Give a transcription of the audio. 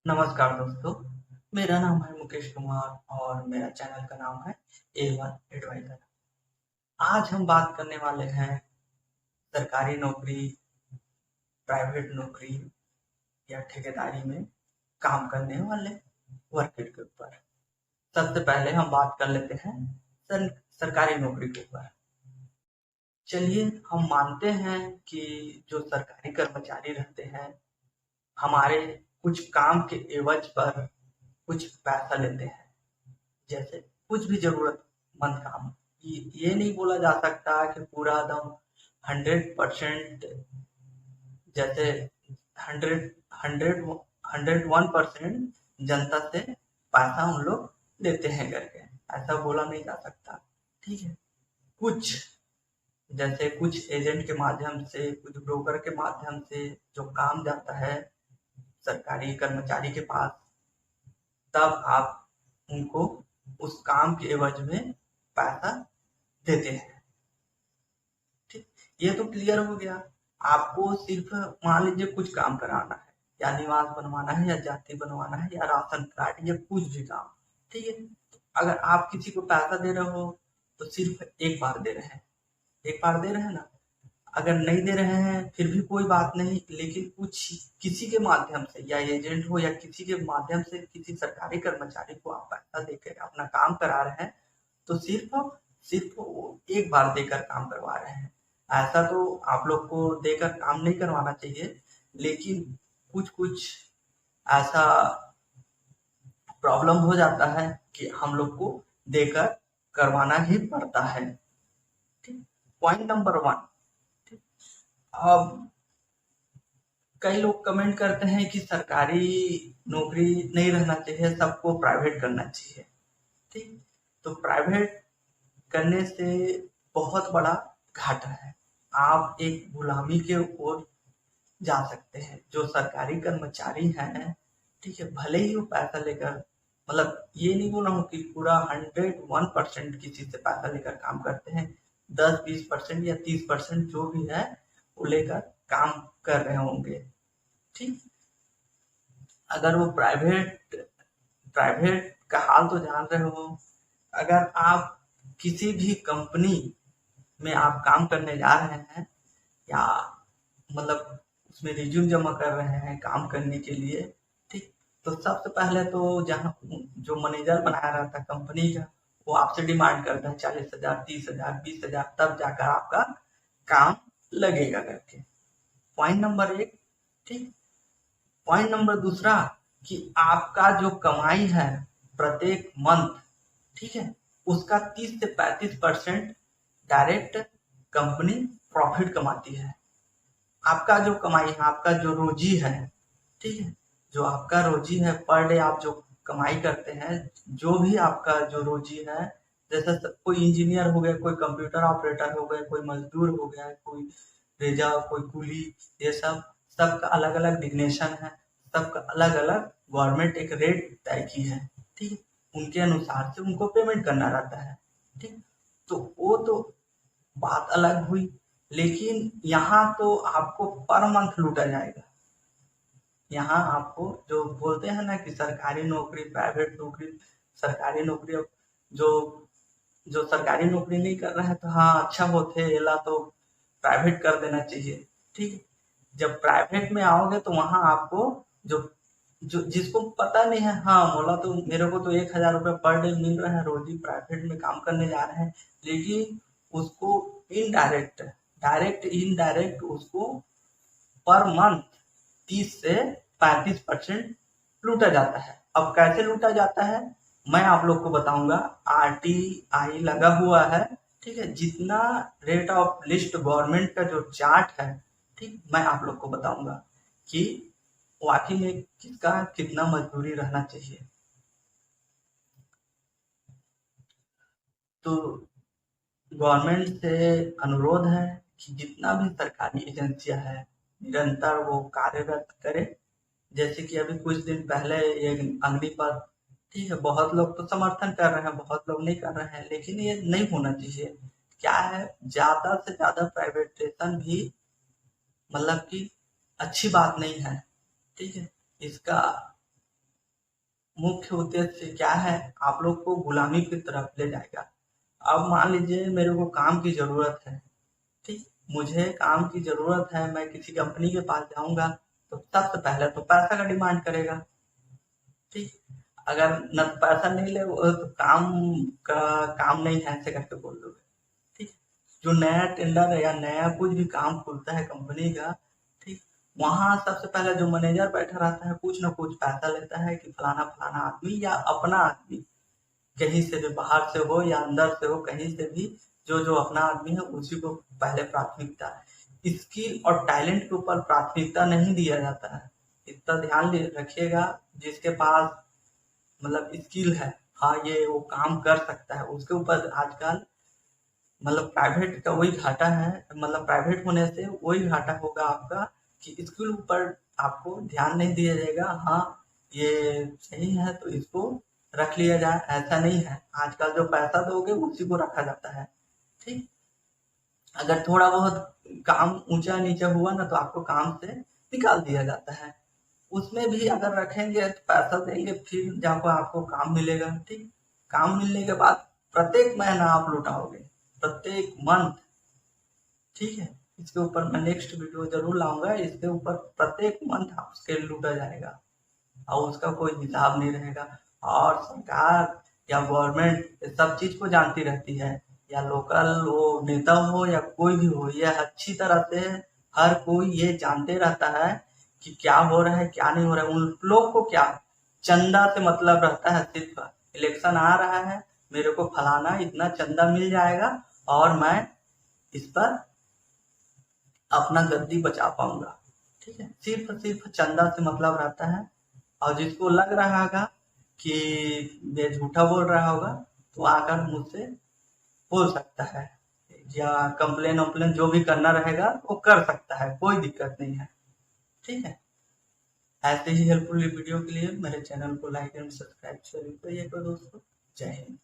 नमस्कार दोस्तों, मेरा नाम है मुकेश कुमार और मेरा चैनल का नाम है A1 एडवाइजर। आज हम बात करने वाले हैं सरकारी नौकरी, प्राइवेट नौकरी या ठेकेदारी में काम करने वाले वर्कर के ऊपर। सबसे पहले हम बात कर लेते हैं सरकारी नौकरी के ऊपर। चलिए, हम मानते हैं कि जो सरकारी कर्मचारी रहते हैं, हमारे कुछ काम के एवज पर कुछ पैसा लेते हैं। जैसे कुछ भी जरूरतमंद काम, ये नहीं बोला जा सकता कि पूरा एकदम 100%, जैसे 101% जनता से पैसा हम लोग लेते हैं करके, ऐसा बोला नहीं जा सकता। ठीक है, कुछ जैसे कुछ एजेंट के माध्यम से, कुछ ब्रोकर के माध्यम से जो काम जाता है सरकारी कर्मचारी के पास, तब आप उनको उस काम के एवज में पैसा देते हैं। ठीक, ये तो क्लियर हो गया। आपको सिर्फ मान लीजिए कुछ काम कराना है, या निवास बनवाना है, या जाति बनवाना है, या राशन कार्ड, या कुछ भी काम। ठीक है, अगर आप किसी को पैसा दे रहे हो तो सिर्फ एक बार दे रहे हैं, एक बार दे रहे हैं ना। अगर नहीं दे रहे हैं फिर भी कोई बात नहीं, लेकिन कुछ किसी के माध्यम से, या एजेंट हो या किसी के माध्यम से किसी सरकारी कर्मचारी को आप पैसा देकर अपना काम करा रहे हैं, तो सिर्फ सिर्फ वो एक बार देकर काम करवा रहे हैं। ऐसा तो आप लोग को देकर काम नहीं करवाना चाहिए, लेकिन कुछ कुछ ऐसा प्रॉब्लम हो जाता है कि हम लोग को देकर करवाना ही पड़ता है। ठीक, पॉइंट नंबर 1। अब कई लोग कमेंट करते हैं कि सरकारी नौकरी नहीं रहना चाहिए, सबको प्राइवेट करना चाहिए। ठीक, तो प्राइवेट करने से बहुत बड़ा घाटा है। आप एक गुलामी के ओर जा सकते हैं। जो सरकारी कर्मचारी हैं, ठीक है, भले ही वो पैसा लेकर, मतलब ये नहीं बोला हूँ कि पूरा 101% किसी से पैसा लेकर काम करते हैं, 10-20% या 30% जो भी है वो लेकर काम कर रहे होंगे। ठीक, अगर वो प्राइवेट प्राइवेट का हाल तो जान रहे हो। अगर आप किसी भी कंपनी में आप काम करने जा रहे हैं, या मतलब उसमें रिज्यूम जमा कर रहे हैं काम करने के लिए, ठीक, तो सबसे पहले तो जहाँ जो मैनेजर बनाया रहता है कंपनी का, वो आपसे डिमांड करता है 40,000, 30,000, 20,000, तब जाकर आपका काम लगेगा करके। Point number 1। ठीक, पॉइंट नंबर दूसरा, कि आपका जो कमाई है प्रत्येक मंथ, ठीक है, उसका 30 से 35% डायरेक्ट कंपनी प्रॉफिट कमाती है। आपका जो कमाई है, आपका जो रोजी है, ठीक है, जो आपका रोजी है पर डे आप जो कमाई करते हैं, जो भी आपका जो रोजी है, जैसे कोई इंजीनियर हो गया, कोई कंप्यूटर ऑपरेटर हो गया, कोई मजदूर हो गया, कोई रेजा, कोई कुली, ये सब सबका अलग अलग डिग्नेशन है, सबका अलग अलग गवर्नमेंट एक रेट तय की है। ठीक है, उनके अनुसार से उनको पेमेंट करना रहता है। ठीक, तो वो तो बात अलग हुई, लेकिन यहाँ तो आपको पर मंथ लूटा जाएगा। यहाँ आपको जो बोलते हैं ना कि सरकारी नौकरी, प्राइवेट नौकरी, सरकारी नौकरी, जो जो सरकारी नौकरी नहीं कर रहे हैं तो हाँ अच्छा होते एला तो प्राइवेट कर देना चाहिए। ठीक, जब प्राइवेट में आओगे तो वहाँ आपको जो जो जिसको पता नहीं है, हाँ बोला तो मेरे को तो 1,000 रुपये पर डे मिल रहा है, रोजी प्राइवेट में काम करने जा रहे हैं, लेकिन उसको इनडायरेक्ट, डायरेक्ट इनडायरेक्ट उसको पर मंथ 30 से 35% लूटा जाता है। अब कैसे लूटा जाता है मैं आप लोग को बताऊंगा। RTI लगा हुआ है, ठीक है, जितना रेट ऑफ लिस्ट गवर्नमेंट का जो चार्ट है, ठीक, मैं आप लोग को बताऊंगा कि वाकई में किसका कितना मजदूरी रहना चाहिए। तो गवर्नमेंट से अनुरोध है कि जितना भी सरकारी एजेंसियां है, निरंतर वो कार्यरत करे। जैसे कि अभी कुछ दिन पहले ये अग्निपथ, ठीक है, बहुत लोग तो समर्थन कर रहे हैं, बहुत लोग नहीं कर रहे हैं, लेकिन ये नहीं होना चाहिए। क्या है, ज्यादा से ज्यादा प्राइवेटाइजेशन भी मतलब कि अच्छी बात नहीं है। ठीक है, इसका मुख्य उद्देश्य क्या है, आप लोग को गुलामी की तरफ ले जाएगा। अब मान लीजिए मेरे को काम की ज़रूरत है, ठीक, मुझे काम की ज़रूरत है, मैं किसी कंपनी के पास जाऊँगा तो सबसे पहले तो पैसा का डिमांड करेगा, ठीक। अगर न पैसा नहीं ले तो काम नहीं है ऐसे करके बोल दोगे, ठीक। जो नया टेंडर है या नया कुछ भी काम खुलता है कंपनी का, ठीक, वहाँ सबसे पहले जो मैनेजर बैठा रहता है कुछ ना कुछ पैसा लेता है कि फलाना फलाना आदमी या अपना आदमी, कहीं से भी बाहर से हो या अंदर से हो, कहीं से भी जो जो अपना आदमी है उसी को पहले प्राथमिकता। स्किल और टैलेंट के ऊपर प्राथमिकता नहीं दिया जाता है, इतना ध्यान रखिएगा। जिसके पास मतलब स्किल है, हाँ ये वो काम कर सकता है, उसके ऊपर आजकल मतलब प्राइवेट का वही घाटा है, मतलब प्राइवेट होने से वही घाटा होगा आपका कि स्किल ऊपर आपको ध्यान नहीं दिया जाएगा। हाँ ये सही है तो इसको रख लिया जाए, ऐसा नहीं है। आजकल जो पैसा दोगे उसी को रखा जाता है, ठीक। अगर थोड़ा बहुत काम ऊंचा नीचा हुआ ना तो आपको काम से निकाल दिया जाता है। उसमें भी अगर रखेंगे तो पैसा देंगे फिर जाकर आपको काम मिलेगा, ठीक। काम मिलने के बाद प्रत्येक महीना आप लुटाओगे, प्रत्येक मंथ, ठीक है। इसके ऊपर मैं नेक्स्ट वीडियो जरूर लाऊंगा, इसके ऊपर प्रत्येक मंथ आपके लूटा जाएगा और उसका कोई हिसाब नहीं रहेगा। और सरकार या गवर्नमेंट सब चीज को जानती रहती है, या लोकल वो नेता हो या कोई भी हो, ये अच्छी तरह से हर कोई ये जानते रहता है कि क्या हो रहा है क्या नहीं हो रहा है। उन लोग को क्या चंदा से मतलब रहता है, सिर्फ इलेक्शन आ रहा है, मेरे को फलाना इतना चंदा मिल जाएगा और मैं इस पर अपना गद्दी बचा पाऊंगा, ठीक है। सिर्फ चंदा से मतलब रहता है। और जिसको लग रहा होगा कि ये झूठा बोल रहा होगा तो आकर मुझसे बोल सकता है, या कंप्लेन वम्प्लेन जो भी करना रहेगा वो कर सकता है, कोई दिक्कत नहीं है, ठीक है। ऐसे ही हेल्पफुल वीडियो के लिए मेरे चैनल को लाइक एंड सब्सक्राइब जरूर करिएगा दोस्तों। जय हिंद।